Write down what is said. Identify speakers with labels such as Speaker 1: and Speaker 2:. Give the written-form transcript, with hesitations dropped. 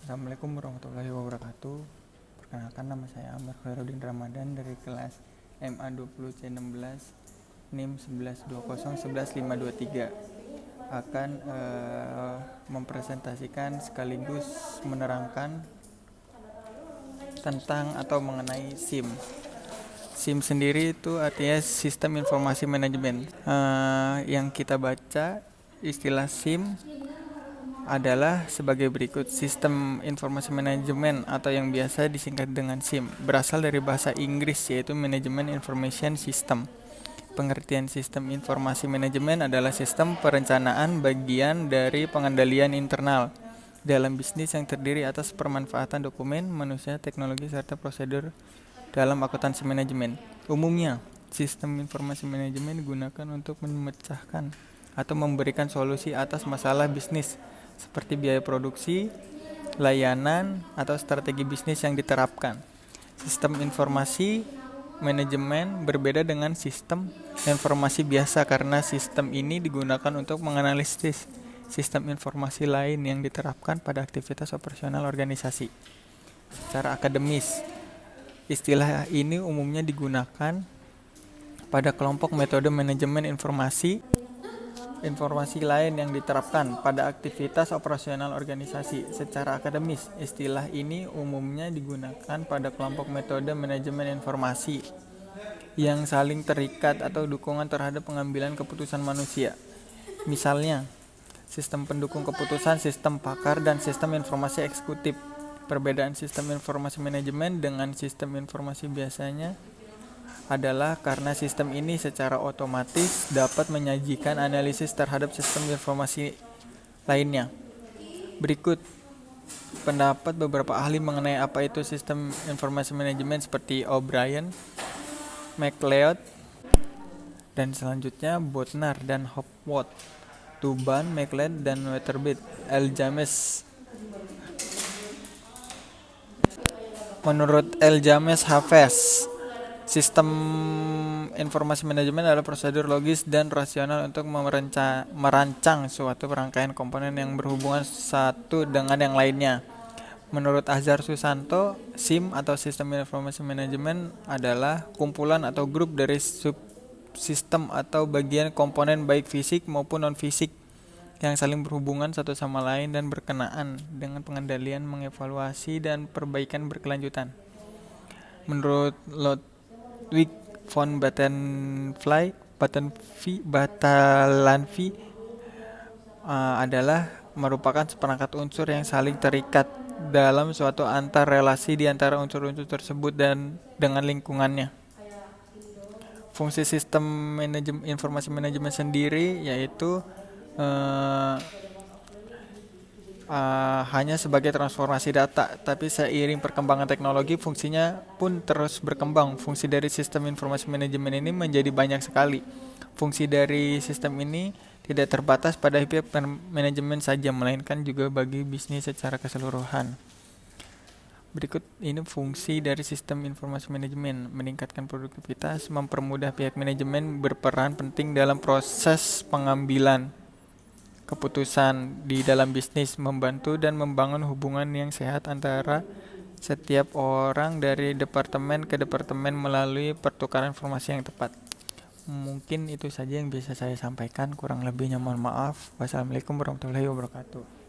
Speaker 1: Assalamualaikum warahmatullahi wabarakatuh. Perkenalkan, nama saya Amar Khairuddin Ramadan dari kelas MA20C16 NIM 1120 11523 akan mempresentasikan sekaligus menerangkan tentang atau mengenai SIM. SIM sendiri itu artinya Sistem Informasi Manajemen. Yang kita baca istilah SIM adalah sebagai berikut. Sistem Informasi Manajemen atau yang biasa disingkat dengan SIM berasal dari bahasa Inggris, yaitu Management Information System. Pengertian sistem informasi manajemen adalah sistem perencanaan bagian dari pengendalian internal dalam bisnis yang terdiri atas permanfaatan dokumen, manusia, teknologi, serta prosedur dalam akuntansi manajemen. Umumnya, sistem informasi manajemen digunakan untuk memecahkan atau memberikan solusi atas masalah bisnis seperti biaya produksi, layanan, atau strategi bisnis yang diterapkan. Sistem informasi manajemen berbeda dengan sistem informasi biasa karena sistem ini digunakan untuk menganalisis sistem informasi lain yang diterapkan pada aktivitas operasional organisasi. Secara akademis, istilah ini umumnya digunakan pada kelompok metode manajemen informasi lain yang diterapkan pada aktivitas operasional organisasi. Secara akademis, istilah ini umumnya digunakan pada kelompok metode manajemen informasi yang saling terikat atau dukungan terhadap pengambilan keputusan manusia. Misalnya, sistem pendukung keputusan, sistem pakar, dan sistem informasi eksekutif. Perbedaan sistem informasi manajemen dengan sistem informasi biasanya adalah karena sistem ini secara otomatis dapat menyajikan analisis terhadap sistem informasi lainnya. Berikut pendapat beberapa ahli mengenai apa itu sistem informasi manajemen seperti O'Brien, MacLeod, dan selanjutnya Bodnar dan Hopwood, Tuban, MacLeod, dan Wetherbee, L. James. Menurut L. James Hafez, sistem informasi manajemen adalah prosedur logis dan rasional untuk merancang suatu rangkaian komponen yang berhubungan satu dengan yang lainnya. Menurut Azhar Susanto, SIM atau Sistem Informasi Manajemen adalah kumpulan atau grup dari subsistem atau bagian komponen baik fisik maupun non-fisik yang saling berhubungan satu sama lain dan berkenaan dengan pengendalian, mengevaluasi, dan perbaikan berkelanjutan. Menurut Ludwig von Batalanvy adalah merupakan seperangkat unsur yang saling terikat dalam suatu antar relasi di antara unsur-unsur tersebut dan dengan lingkungannya. Fungsi sistem informasi manajemen sendiri yaitu hanya sebagai transformasi data, tapi seiring perkembangan teknologi fungsinya pun terus berkembang. Fungsi dari sistem informasi manajemen ini menjadi banyak sekali. Fungsi dari sistem ini tidak terbatas pada pihak manajemen saja, melainkan juga bagi bisnis secara keseluruhan. Berikut ini fungsi dari sistem informasi manajemen: meningkatkan produktivitas, mempermudah pihak manajemen berperan penting dalam proses pengambilan keputusan di dalam bisnis, membantu dan membangun hubungan yang sehat antara setiap orang dari departemen ke departemen melalui pertukaran informasi yang tepat. Mungkin itu saja yang bisa saya sampaikan, kurang lebihnya mohon maaf. Wassalamualaikum warahmatullahi wabarakatuh.